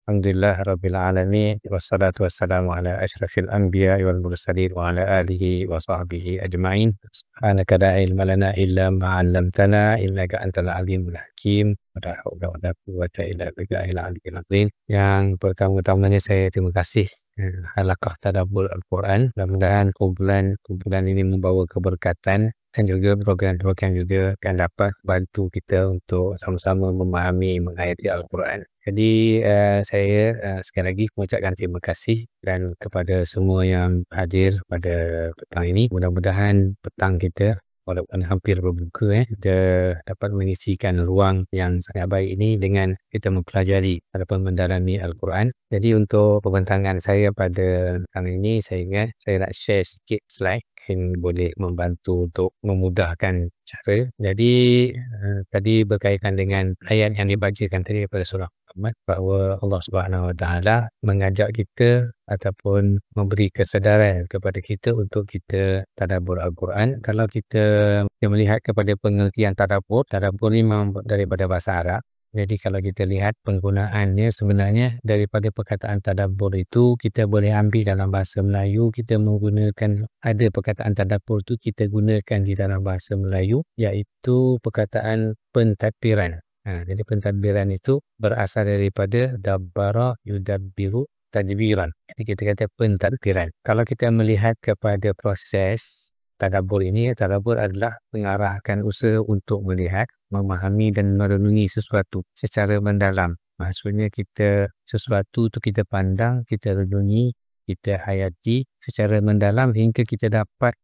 Alhamdulillah Rabbil Alamin. Wassalatu wassalamu ala ashrafil anbiya wal mursalin wa ala alihi wa sahbihi ajma'in. Subhanaka la ilma lana illa ma 'allamtana innaka antal alimul hakim. Wa la haula wa la quwwata illa billahil aliyyil azim. Yang pertama-tamanya saya terima kasih halaqah tadabbur Al-Quran. Mudah-mudahan kumpulan ini membawa keberkatan dan juga program-program juga akan dapat bantu kita untuk sama-sama memahami, menghayati Al-Quran. Jadi saya sekali lagi mengucapkan terima kasih dan kepada semua yang hadir pada petang ini. Mudah-mudahan petang kita walaupun hampir berbuka, kita dapat mengisikan ruang yang sangat baik ini dengan kita mempelajari ataupun mendalami Al-Quran. Jadi untuk pembentangan saya pada petang ini, saya ingat saya nak share sikit slide mungkin boleh membantu untuk memudahkan cara. Jadi tadi berkaitan dengan ayat yang dibacakan tadi daripada surah Muhammad, bahawa Allah Subhanahu Wa Taala mengajak kita ataupun memberi kesedaran kepada kita untuk kita tadabbur Al-Quran. Kalau kita melihat kepada pengertian tadabbur ni memang daripada bahasa Arab. Jadi kalau kita lihat penggunaannya, sebenarnya daripada perkataan tadabbur itu kita boleh ambil dalam bahasa Melayu. Kita menggunakan, ada perkataan tadabbur itu kita gunakan di dalam bahasa Melayu, iaitu perkataan pentadbiran. Jadi pentadbiran itu berasal daripada dabbara yudabbiru tadbiran. Jadi kita kata pentadbiran. Kalau kita melihat kepada proses tadabbur ini, tadabbur adalah mengarahkan usaha untuk melihat, memahami dan merenungi sesuatu secara mendalam. Maksudnya kita sesuatu tu kita pandang, kita renungi, kita hayati secara mendalam hingga kita dapat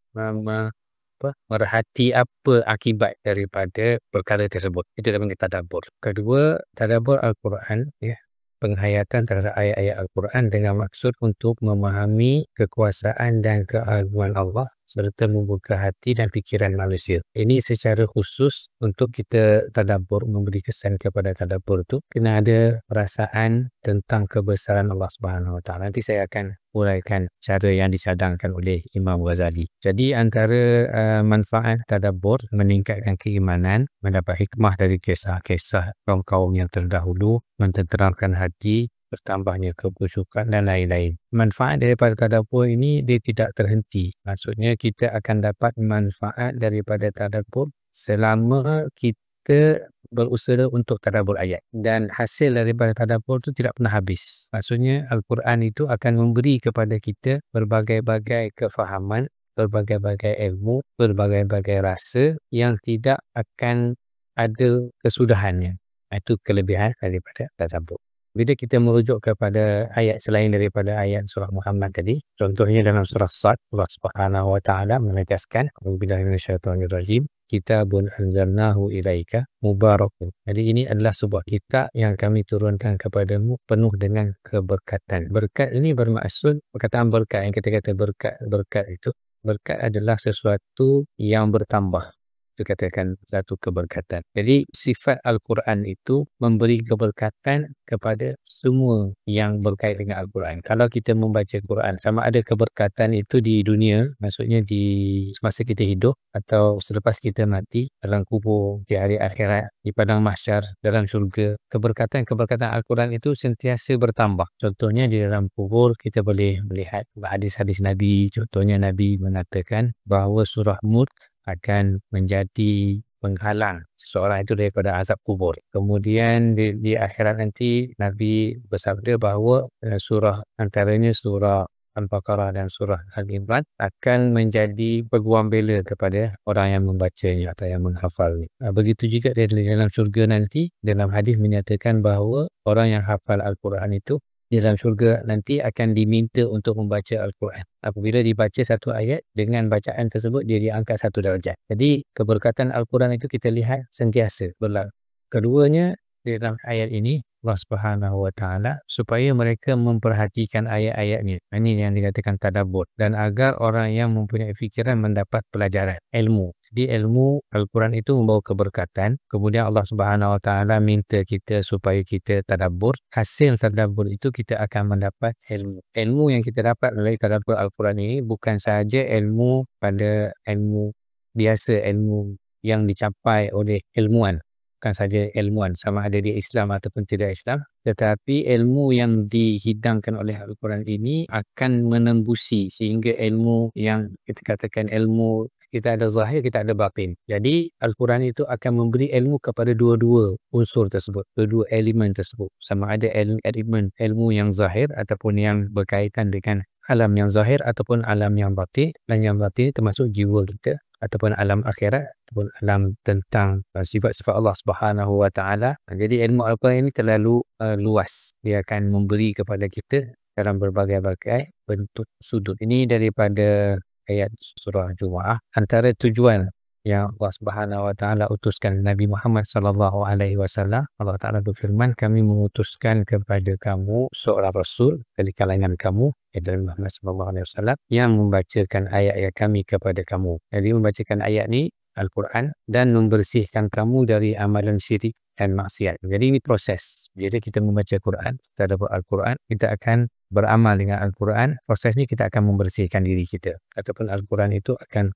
merhati apa akibat daripada perkara tersebut. Itu namanya tadabbur. Kedua, tadabbur Al-Quran, penghayatan terhadap ayat-ayat Al-Quran dengan maksud untuk memahami kekuasaan dan keagungan Allah serta membuka hati dan fikiran manusia. Ini secara khusus untuk kita tadabbur, memberi kesan kepada tadabbur itu kena ada perasaan tentang kebesaran Allah Subhanahu Wa Taala. Nanti saya akan uraikan cara yang disadangkan oleh Imam Ghazali. Jadi antara manfaat tadabbur, meningkatkan keimanan, mendapat hikmah dari kisah-kisah kaum-kaum yang terdahulu, mententeramkan hati, bertambahnya kebersyukuran dan lain-lain. Manfaat daripada tadabbur ini dia tidak terhenti. Maksudnya kita akan dapat manfaat daripada tadabbur selama kita berusaha untuk tadabbur ayat. Dan hasil daripada tadabbur itu tidak pernah habis. Maksudnya Al-Quran itu akan memberi kepada kita berbagai-bagai kefahaman, berbagai-bagai ilmu, berbagai-bagai rasa yang tidak akan ada kesudahannya. Itu kelebihan daripada tadabbur. Bila kita merujuk kepada ayat selain daripada ayat surah Muhammad tadi, contohnya dalam surah Sad, Allah Subhanahu Wa Taala menegaskan, A'udzubillahi minasyaitonirrajim, kitabun anzalnahu ilaika mubarakun. Jadi ini adalah sebuah kitab yang kami turunkan kepadamu penuh dengan keberkatan. Berkat ini bermaksud, perkataan berkat yang kita kata berkat itu, berkat adalah sesuatu yang bertambah. Itu katakan satu keberkatan. Jadi sifat Al-Quran itu memberi keberkatan kepada semua yang berkait dengan Al-Quran. Kalau kita membaca Quran, sama ada keberkatan itu di dunia, maksudnya di semasa kita hidup atau selepas kita mati, dalam kubur, di hari akhirat, di padang mahsyar, dalam syurga. Keberkatan Al-Quran itu sentiasa bertambah. Contohnya di dalam kubur kita boleh melihat hadis-hadis Nabi. Contohnya Nabi mengatakan bahawa surah Mulk akan menjadi penghalang seseorang itu daripada azab kubur. Kemudian di akhirat nanti Nabi bersabda bahawa surah antaranya surah Al-Baqarah dan surah Al-Imran akan menjadi peguam bela kepada orang yang membacanya atau yang menghafalnya. Begitu juga di dalam syurga nanti, dalam hadis menyatakan bahawa orang yang hafal Al-Quran itu di dalam syurga nanti akan diminta untuk membaca Al-Quran. Apabila dibaca satu ayat, dengan bacaan tersebut dia diangkat satu darjat. Jadi keberkatan Al-Quran itu kita lihat sentiasa berlaku. Keduanya, di dalam ayat ini Allah Subhanahu Wa Taala supaya mereka memperhatikan ayat-ayatnya. Ini yang dikatakan tadabbur, dan agar orang yang mempunyai fikiran mendapat pelajaran, ilmu. Jadi ilmu Al-Quran itu membawa keberkatan. Kemudian Allah Subhanahu Wa Taala minta kita supaya kita tadabbur. Hasil tadabbur itu kita akan mendapat ilmu. Ilmu yang kita dapat melalui tadabbur Al-Quran ini bukan sahaja ilmu pada ilmu biasa, ilmu yang dicapai oleh ilmuwan. bukan saja ilmuwan, sama ada dia Islam ataupun tidak Islam, tetapi ilmu yang dihidangkan oleh Al-Quran ini akan menembusi sehingga ilmu yang kita katakan ilmu kita ada zahir, kita ada batin. Jadi Al-Quran itu akan memberi ilmu kepada dua-dua unsur tersebut, dua-dua elemen tersebut. Sama ada elemen ilmu yang zahir ataupun yang berkaitan dengan alam yang zahir ataupun alam yang batin. Dan yang batin termasuk jiwa kita ataupun alam akhirat ataupun alam tentang sifat-sifat Allah Subhanahu Wa Taala. Jadi ilmu Al-Quran ini terlalu luas. Dia akan memberi kepada kita dalam berbagai-bagai bentuk sudut. Ini daripada ayat surah Jumu'ah. Antara tujuan yang Allah Subhanahu Wa Taala utuskan Nabi Muhammad sallallahu alaihi wasallam, Allah Taala berfirman, kami mengutuskan kepada kamu seorang rasul dari kalangan kamu, yaitu Muhammad sallallahu alaihi wasallam, yang membacakan ayat-ayat kami kepada kamu. Jadi membacakan ayat ni Al-Quran dan membersihkan kamu dari amalan syirik dan maksiat. Jadi ini proses. Jadi kita membaca Quran, kita dapat Al-Quran, kita akan beramal dengan Al-Quran. Proses ni kita akan membersihkan diri kita. Ataupun Al-Quran itu akan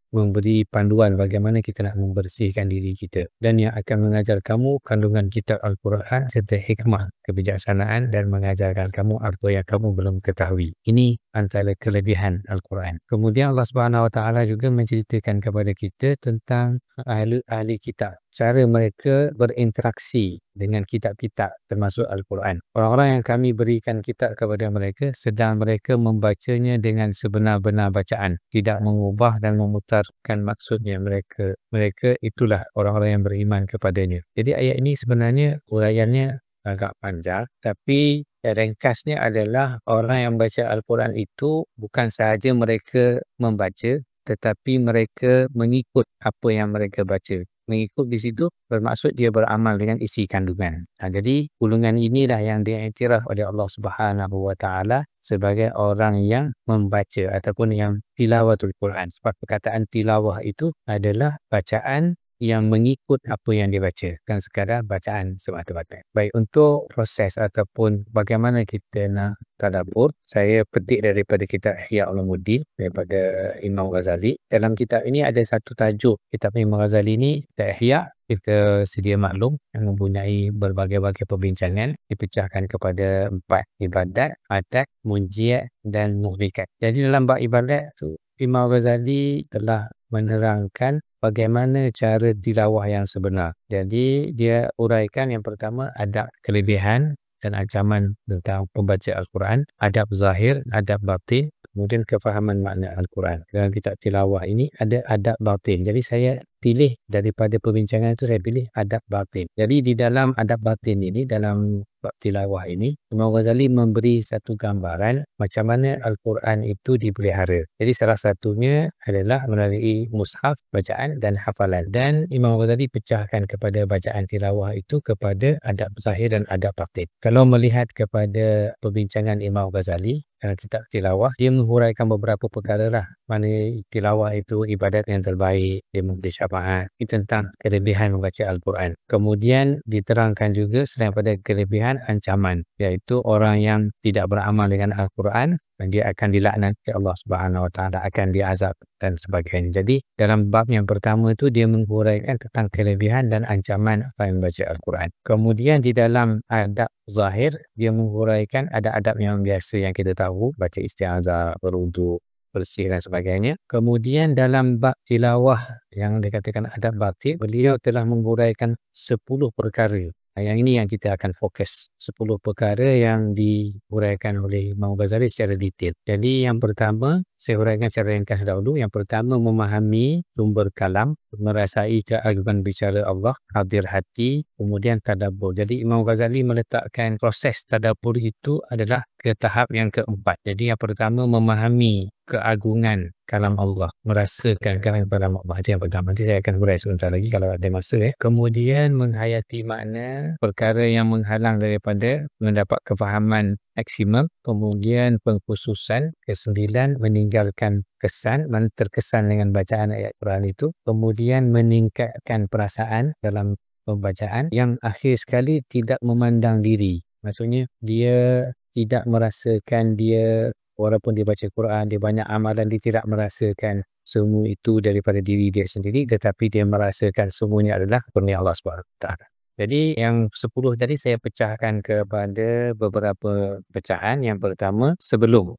memberi panduan bagaimana kita nak membersihkan diri kita, dan yang akan mengajar kamu kandungan kitab Al-Quran serta hikmah kebijaksanaan dan mengajarkan kamu apa yang kamu belum ketahui. Ini antara kelebihan Al-Quran. Kemudian Allah Subhanahu Wa Taala juga menceritakan kepada kita tentang ahli kitab, cara mereka berinteraksi dengan kitab-kitab termasuk Al-Quran. Orang-orang yang kami berikan kitab kepada mereka sedang mereka membacanya dengan sebenar-benar bacaan, tidak mengubah dan memutarkan maksudnya. Mereka itulah orang-orang yang beriman kepadanya. Jadi ayat ini sebenarnya uraiannya agak panjang, tapi ringkasnya adalah orang yang baca Al-Quran itu bukan sahaja mereka membaca, tetapi mereka mengikut apa yang mereka baca. Mengikut di situ bermaksud dia beramal dengan isi kandungan. Jadi golongan inilah yang diiktiraf oleh Allah Subhanahu Wa Taala sebagai orang yang membaca ataupun yang tilawatul Quran. Sebab perkataan tilawah itu adalah bacaan yang mengikut apa yang dibaca, bukan sekadar bacaan semata-mata. Baik, untuk proses ataupun bagaimana kita nak tadabbur, saya petik daripada kitab Ihya Ulumuddin daripada Imam Ghazali. Dalam kitab ini ada satu tajuk kitab Imam Ghazali ini, kitab Ihya, kita sedia maklum yang mempunyai berbagai-bagai perbincangan, dipecahkan kepada 4 ibadat, adat, munjiat dan muhlikat. Jadi dalam bab ibadat tu Imam Ghazali telah menerangkan bagaimana cara tilawah yang sebenar. Jadi dia uraikan yang pertama adab kelebihan dan ancaman tentang pembaca Al-Quran, adab zahir, adab batin, kemudian kefahaman makna Al-Quran. Dalam kitab tilawah ini ada adab batin. Jadi saya pilih daripada perbincangan itu, saya pilih adab batin. Jadi di dalam adab batin ini, dalam bab tilawah ini, Imam Ghazali memberi satu gambaran macam mana Al-Quran itu dipelihara. Jadi salah satunya adalah melalui mushaf, bacaan dan hafalan. Dan Imam Ghazali pecahkan kepada bacaan tilawah itu kepada adab zahir dan adab batin. Kalau melihat kepada perbincangan Imam Ghazali dalam kitab tilawah, dia menghuraikan beberapa perkara lah. Mana tilawah itu ibadat yang terbaik, dia memberi syafaat. Ini tentang kelebihan membaca Al-Quran. Kemudian diterangkan juga selain pada kelebihan, ancaman, iaitu orang yang tidak beramal dengan Al-Quran, dia akan dilaknat oleh Allah Subhanahu Wa Taala, akan diazab dan sebagainya. Jadi dalam bab yang pertama itu dia menghuraikan tentang kelebihan dan ancaman orang yang membaca Al-Quran. Kemudian di dalam adab zahir, dia menghuraikan adab-adab yang biasa yang kita tahu, baca isti'adzah, berwuduk, bersih dan sebagainya. Kemudian dalam bab tilawah yang dikatakan adab batin, beliau telah menghuraikan 10 perkara. Yang ini yang kita akan fokus, 10 perkara yang dihuraikan oleh Imam Ghazali secara detail. Jadi yang pertama, saya huraikan secara ringkas dahulu. Yang pertama, memahami sumber kalam, merasai keagungan bicara Allah, hadir hati, kemudian tadabbur. Jadi Imam Ghazali meletakkan proses tadabbur itu adalah ke tahap yang keempat. Jadi yang pertama, memahami keagungan kalam Allah, merasakan kalam Allah, itu yang pertama. Nanti saya akan hurai sebentar lagi kalau ada masa. Kemudian menghayati makna perkara yang menghalang daripada mendapat kefahaman maksimum. Kemudian pengkhususan, ke-9 meninggalkan kesan, mana terkesan dengan bacaan ayat Quran itu. Kemudian meningkatkan perasaan dalam pembacaan. Yang akhir sekali, tidak memandang diri. Maksudnya dia tidak merasakan dia walaupun dia baca Quran, dia banyak amalan, dia tidak merasakan semua itu daripada diri dia sendiri, tetapi dia merasakan semuanya adalah kurnia Allah Subhanahu Wa Taala. Jadi yang 10 tadi saya pecahkan kepada beberapa pecahan. Yang pertama, sebelum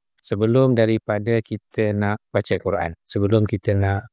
daripada kita nak baca Quran, sebelum kita nak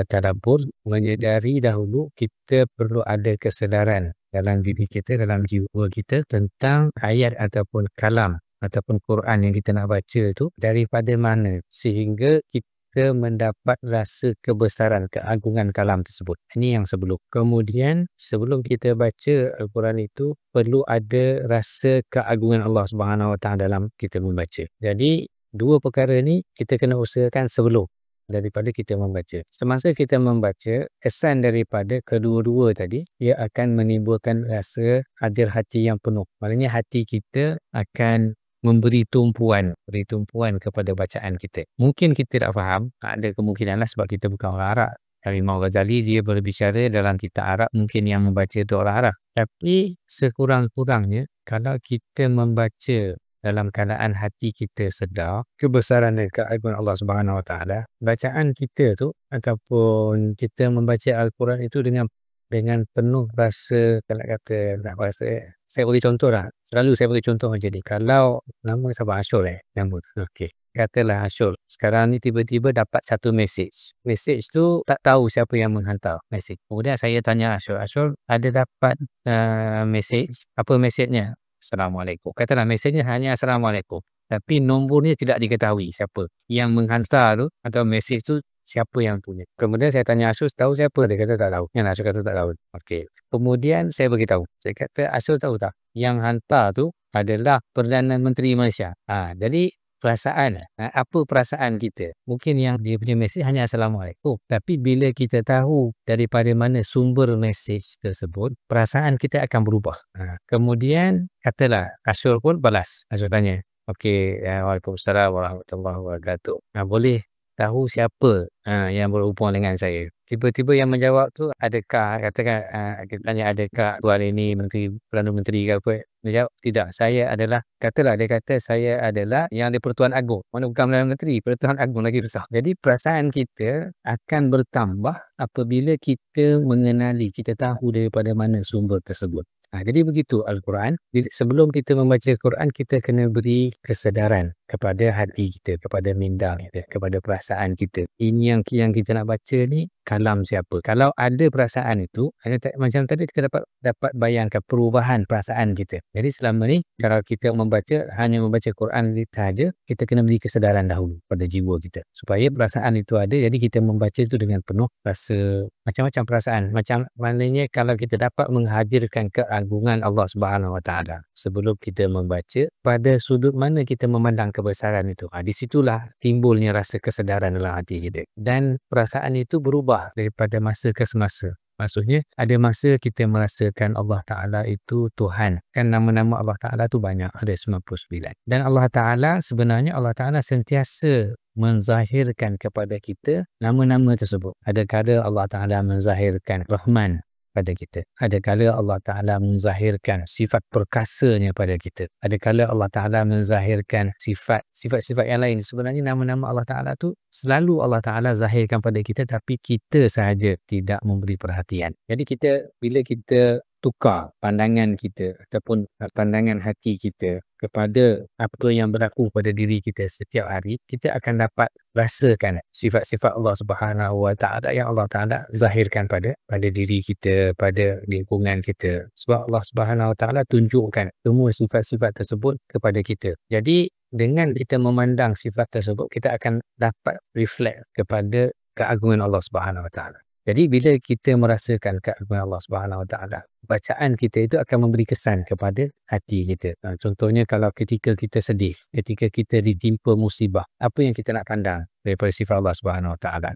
tadabbur, menyedari dahulu kita perlu ada kesedaran dalam diri kita, dalam jiwa kita tentang ayat ataupun kalam ataupun Quran yang kita nak baca itu daripada mana, sehingga kita mendapat rasa kebesaran, keagungan kalam tersebut. Ini yang sebelum. Kemudian sebelum kita baca Al-Quran itu perlu ada rasa keagungan Allah Subhanahu Wa Taala dalam kita membaca. Jadi dua perkara ni kita kena usahakan sebelum daripada kita membaca. Semasa kita membaca, kesan daripada kedua-dua tadi, ia akan menimbulkan rasa hadir hati yang penuh. Maknanya hati kita akan memberi tumpuan kepada bacaan kita. Mungkin kita tak faham, ada kemungkinan lah sebab kita bukan orang Arab. Imam Ghazali dia berbicara dalam kitab Arab, mungkin yang membaca itu orang Arab. Tapi sekurang-kurangnya kalau kita membaca dalam keadaan hati kita sedar kebesaran dan keagungan Allah Subhanahu Wa Taala, bacaan kita tu ataupun kita membaca Al-Quran itu dengan penuh rasa, saya beri contoh lah. Selalu saya beri contoh macam ni. Kalau nama siapa, Ashur nama. Okey. Katalah Ashur sekarang ni tiba-tiba dapat satu message. Message tu tak tahu siapa yang menghantar message. Kemudian saya tanya Ashur ada dapat message? Apa message-nya? Assalamualaikum. Katalah message-nya hanya Assalamualaikum. Tapi nombornya tidak diketahui siapa yang menghantar tu atau message tu, siapa yang punya. Kemudian saya tanya Ashur, tahu siapa? Dia kata tak tahu. Yang Ashur kata tak tahu. Okey. Kemudian saya beritahu. Saya kata, Ashur tahu tak? Yang hantar tu adalah Perdana Menteri Malaysia. Jadi perasaan, apa perasaan kita? Mungkin yang dia punya mesej hanya Assalamualaikum. Tapi bila kita tahu daripada mana sumber mesej tersebut, perasaan kita akan berubah. Kemudian katalah Ashur pun balas. Ashur tanya, okey, Waalaikumsalam warahmatullahi wabarakatuh. Boleh tahu siapa yang berhubung dengan saya? Tiba-tiba yang menjawab tu, adakah, katakan kita tanya, adakah tuan ini Perdana Menteri ke apa? Dia jawab, tidak, saya adalah, katalah dia kata saya adalah yang di-Pertuan Agong. Mana bukan Perdana Menteri, Pertuan Agong lagi besar. Jadi perasaan kita akan bertambah apabila kita mengenali, kita tahu daripada mana sumber tersebut. Jadi begitu Al-Quran. Sebelum kita membaca Quran, kita kena beri kesedaran kepada hati kita, kepada minda kita, kepada perasaan kita. Ini yang kita nak baca ni, kalam siapa. Kalau ada perasaan itu, macam tadi kita dapat bayangkan perubahan perasaan kita. Jadi selama ni, kalau kita hanya membaca Quran sahaja, kita kena beri kesedaran dahulu pada jiwa kita. Supaya perasaan itu ada, jadi kita membaca itu dengan penuh rasa, macam-macam perasaan. Maknanya kalau kita dapat menghadirkan keagungan Allah Subhanahu Wa Taala sebelum kita membaca, pada sudut mana kita memandang kebesaran itu, di situlah timbulnya rasa kesedaran dalam hati kita. Dan perasaan itu berubah daripada masa ke semasa. Maksudnya ada masa kita merasakan Allah Ta'ala itu Tuhan. Kan nama-nama Allah Ta'ala tu banyak, ada 99. Dan Allah Ta'ala sebenarnya Allah Ta'ala sentiasa menzahirkan kepada kita nama-nama tersebut. Ada kala Allah Ta'ala menzahirkan Rahman pada kita. Ada kala Allah Ta'ala menzahirkan sifat perkasanya pada kita. Ada kala Allah Ta'ala menzahirkan sifat-sifat yang lain. Sebenarnya nama-nama Allah Ta'ala tu selalu Allah Ta'ala zahirkan pada kita, tapi kita sahaja tidak memberi perhatian. Jadi bila kita tukar pandangan kita ataupun pandangan hati kita kepada apa yang berlaku pada diri kita setiap hari, kita akan dapat rasakan sifat-sifat Allah Subhanahu Wa Taala yang Allah Taala zahirkan pada diri kita, pada lingkungan kita. Sebab Allah Subhanahu Wa Taala tunjukkan semua sifat-sifat tersebut kepada kita. Jadi dengan kita memandang sifat tersebut, kita akan dapat reflect kepada keagungan Allah Subhanahu Wa Taala. Jadi bila kita merasakan keagungan Allah Subhanahu Wa Taala, bacaan kita itu akan memberi kesan kepada hati kita. Contohnya kalau ketika kita sedih, ketika kita ditimpa musibah, apa yang kita nak pandang daripada sifat Allah Subhanahu Wa Taala?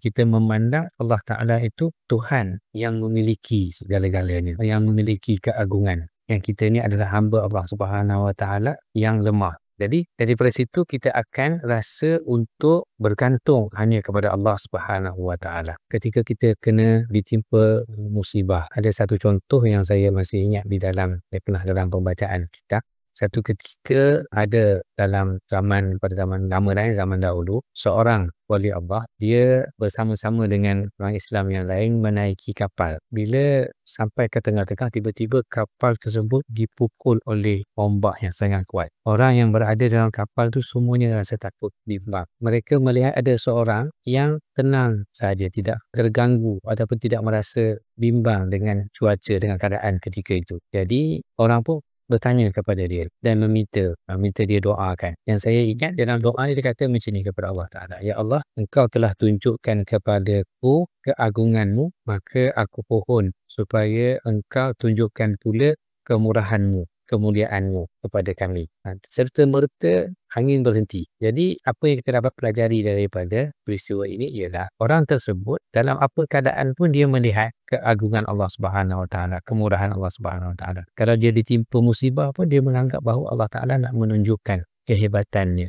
Kita memandang Allah Taala itu Tuhan yang memiliki segala-galanya, yang memiliki keagungan. Yang kita ni adalah hamba Allah Subhanahu Wa Taala yang lemah. Jadi daripada situ kita akan rasa untuk bergantung hanya kepada Allah Subhanahu Wa Taala. Ketika kita kena ditimpa musibah, ada satu contoh yang saya masih ingat pernah dalam pembacaan kita. Satu ketika ada pada zaman lama dah, zaman dahulu, seorang wali Allah, dia bersama-sama dengan orang Islam yang lain menaiki kapal. Bila sampai ke tengah-tengah, tiba-tiba kapal tersebut dipukul oleh ombak yang sangat kuat. Orang yang berada dalam kapal tu semuanya rasa takut, bimbang. Mereka melihat ada seorang yang tenang saja, tidak terganggu ataupun tidak merasa bimbang dengan cuaca, dengan keadaan ketika itu. Jadi orang pun bertanya kepada dia dan minta dia doakan. Yang saya ingat dalam doa dia kata macam ni kepada Allah Ta'ala, "Ya Allah, Engkau telah tunjukkan kepadaku keagunganmu, maka aku pohon supaya Engkau tunjukkan pula kemurahanmu, kemuliaanmu kepada kami." Serta merta angin berhenti. Jadi apa yang kita dapat pelajari daripada peristiwa ini ialah orang tersebut dalam apa keadaan pun dia melihat keagungan Allah Subhanahu Wa Taala, kemurahan Allah Subhanahu Wa Taala. Kalau dia ditimpa musibah pun dia menganggap bahawa Allah Taala nak menunjukkan kehebatannya,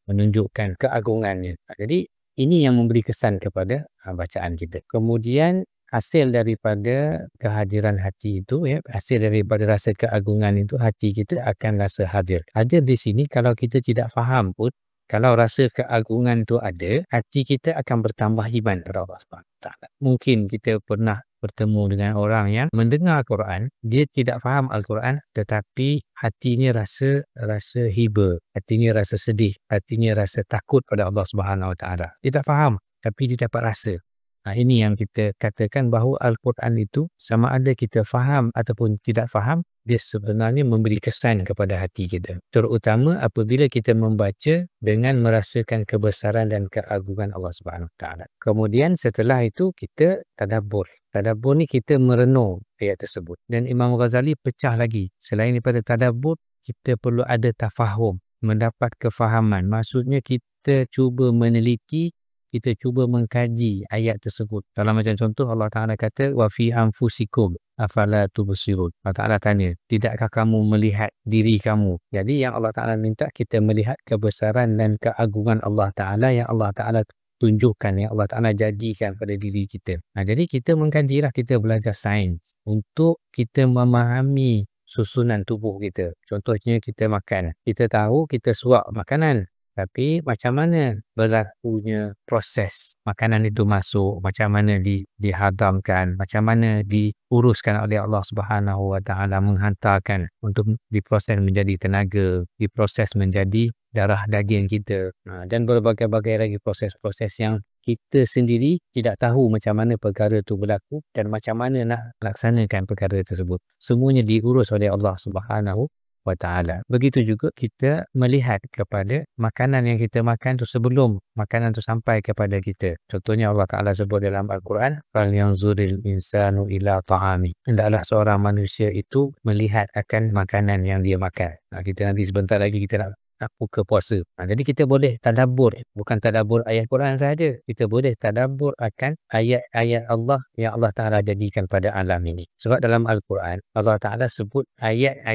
menunjukkan keagungannya. Jadi ini yang memberi kesan kepada bacaan kita. Kemudian hasil daripada kehadiran hati itu, hasil daripada rasa keagungan itu, hati kita akan rasa hadir. Hadir di sini kalau kita tidak faham pun, kalau rasa keagungan itu ada, hati kita akan bertambah iman kepada Allah Subhanahu Wa Taala. Mungkin kita pernah bertemu dengan orang yang mendengar Al-Quran, dia tidak faham Al-Quran, tetapi hatinya rasa hiba, hatinya rasa sedih, hatinya rasa takut pada Allah Subhanahu Wa Taala. Dia tak faham, tapi dia dapat rasa. Ini yang kita katakan bahawa Al-Quran itu sama ada kita faham ataupun tidak faham, dia sebenarnya memberi kesan kepada hati kita. Terutama apabila kita membaca dengan merasakan kebesaran dan keagungan Allah Subhanahu Wa Taala. Kemudian setelah itu kita tadabbur. Tadabbur ni kita merenung ayat tersebut. Dan Imam Ghazali pecah lagi. Selain daripada tadabbur, kita perlu ada tafahum, mendapat kefahaman. Maksudnya kita cuba meneliti, kita cuba mengkaji ayat tersebut. Dalam macam contoh Allah Ta'ala kata, "Wa fi anfusikum afala tubsirun." Allah Ta'ala tanya, tidakkah kamu melihat diri kamu? Jadi yang Allah Ta'ala minta kita melihat kebesaran dan keagungan Allah Ta'ala yang Allah Ta'ala tunjukkan, yang Allah Ta'ala jadikan pada diri kita. Jadi kita mengkajilah, kita belajar sains untuk kita memahami susunan tubuh kita. Contohnya kita makan. Kita tahu kita suap makanan. Tapi macam mana berlakunya proses makanan itu masuk, macam mana dihadamkan, macam mana diuruskan oleh Allah Subhanahu Wa Taala, menghantarkan untuk diproses menjadi tenaga, diproses menjadi darah daging kita, dan berbagai-bagai lagi proses-proses yang kita sendiri tidak tahu macam mana perkara itu berlaku dan macam mana nak laksanakan perkara tersebut. Semuanya diurus oleh Allah Subhanahu Wa Ta'ala. Begitu juga kita melihat kepada makanan yang kita makan tu sebelum makanan tu sampai kepada kita. Contohnya Allah Ta'ala sebut dalam Al-Quran, "Falyanzuril insanu ila ta'ami." Hendaklah seorang manusia itu melihat akan makanan yang dia makan. Kita nanti sebentar lagi kita nak buka puasa. Jadi kita boleh tadabbur, bukan tadabbur ayat Quran sahaja. Kita boleh tadabbur akan ayat-ayat Allah yang Allah Ta'ala jadikan pada alam ini. Sebab dalam Al-Quran, Allah Ta'ala sebut ayat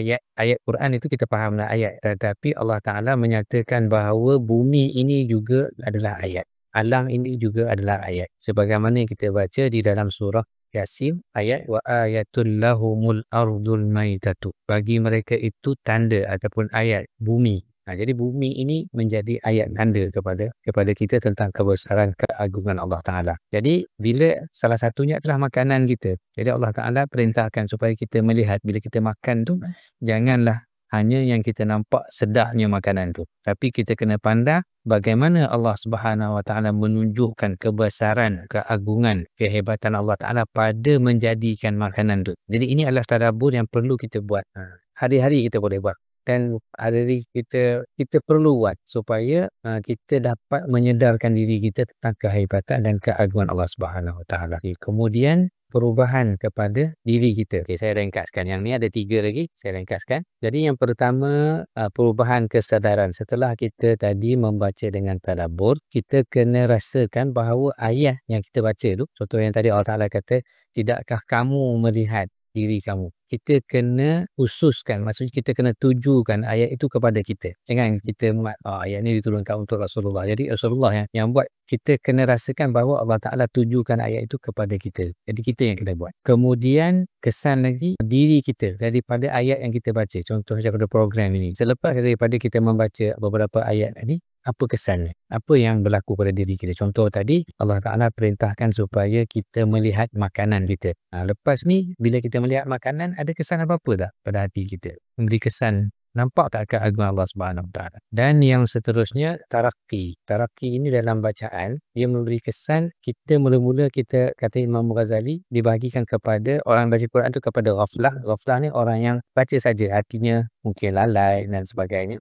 Quran itu kita fahamlah ayat. Tetapi Allah Ta'ala menyatakan bahawa bumi ini juga adalah ayat. Alam ini juga adalah ayat. Sebagaimana kita baca di dalam surah Yasin ayat "Wa ayatul lahumul ardul maitatu." Bagi mereka itu tanda ataupun ayat bumi. Jadi bumi ini menjadi ayat tanda kepada kita tentang kebesaran keagungan Allah Ta'ala. Jadi bila salah satunya adalah makanan kita. Jadi Allah Ta'ala perintahkan supaya kita melihat bila kita makan tu, janganlah hanya yang kita nampak sedapnya makanan tu. Tapi kita kena pandang bagaimana Allah Subhanahu Wa Ta'ala menunjukkan kebesaran, keagungan, kehebatan Allah Ta'ala pada menjadikan makanan tu. Jadi ini adalah tadabbur yang perlu kita buat. Hari-hari kita boleh buat. Dan hari kita perlu buat supaya kita dapat menyedarkan diri kita tentang kehebatan dan keagungan Allah Subhanahu Wa Taala. Kemudian perubahan kepada diri kita. Saya ringkaskan. Yang ni ada 3 lagi. Saya ringkaskan. Jadi yang pertama, perubahan kesadaran. Setelah kita tadi membaca dengan tadabbur, kita kena rasakan bahawa ayat yang kita baca tu, contoh yang tadi Allah Ta'ala kata, "Tidakkah kamu melihat diri kamu?" kita kena khususkan, maksudnya kita kena tujukan ayat itu kepada kita. Jangan kita ayat ni diturunkan untuk Rasulullah. Jadi Rasulullah yang buat. Kita kena rasakan bahawa Allah Ta'ala tujukan ayat itu kepada kita. Jadi kita yang kena buat. Kemudian kesan lagi diri kita daripada ayat yang kita baca. Contohnya pada program ini. Selepas daripada kita membaca beberapa ayat tadi, apa kesannya? Apa yang berlaku pada diri kita? Contoh tadi, Allah Ta'ala perintahkan supaya kita melihat makanan kita. Lepas ni, bila kita melihat makanan, ada kesan apa-apa tak pada hati kita? Memberi kesan, nampak tak keagungan Allah Subhanahu Wa Ta'ala? Dan yang seterusnya, tarakki. Tarakki ini dalam bacaan, dia memberi kesan, kita mula-mula kita, kata Imam Ghazali, dibahagikan kepada orang baca Quran tu kepada ghaflah. Ghaflah ni orang yang baca saja, artinya mungkin lalai dan sebagainya.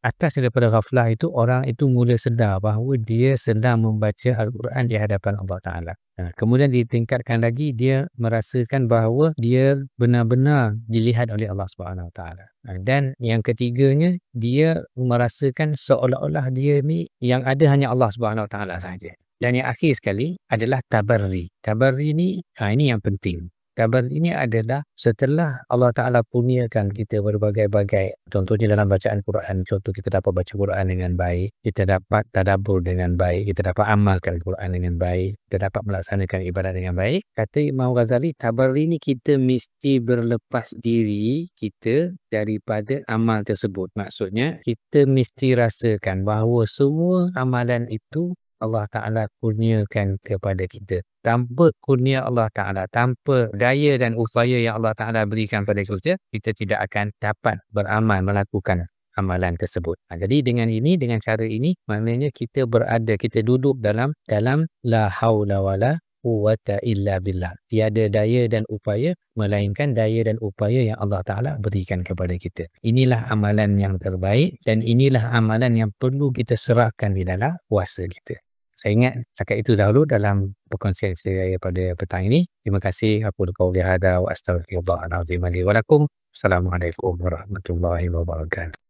Atas daripada ghaflah itu, orang itu mula sedar bahawa dia sedang membaca Al-Quran di hadapan Allah Ta'ala. Kemudian ditingkatkan lagi, dia merasakan bahawa dia benar-benar dilihat oleh Allah Subhanahu Wa Ta'ala. Dan yang ketiganya, dia merasakan seolah-olah dia ni yang ada hanya Allah Subhanahu Wa Ta'ala sahaja. Dan yang akhir sekali adalah tabarri. Tabarri ni, ini yang penting. Tabarri ini adalah setelah Allah Ta'ala kurniakan kita berbagai-bagai, contohnya dalam bacaan Quran, contoh kita dapat baca Quran dengan baik, kita dapat tadabbur dengan baik, kita dapat amalkan Quran dengan baik, kita dapat melaksanakan ibadat dengan baik. Kata Imam Ghazali, tabarri ni kita mesti berlepas diri kita daripada amal tersebut. Maksudnya, kita mesti rasakan bahawa semua amalan itu Allah Ta'ala kurniakan kepada kita. Tanpa kurnia Allah Ta'ala, tanpa daya dan upaya yang Allah Ta'ala berikan pada kita, kita tidak akan dapat beramal, melakukan amalan tersebut. Jadi dengan ini, dengan cara ini, maknanya kita berada, kita duduk dalam la haula wala quwwata illa billah. Tiada daya dan upaya, melainkan daya dan upaya yang Allah Ta'ala berikan kepada kita. Inilah amalan yang terbaik dan inilah amalan yang perlu kita serahkan di dalam puasa kita. Saya ingat cakap itu dahulu dalam perkongsian saya pada petang ini. Terima kasih. Aqulu qawli hadza wa astaghfirullahal azim li wa lakum. Assalamualaikum warahmatullahi wabarakatuh.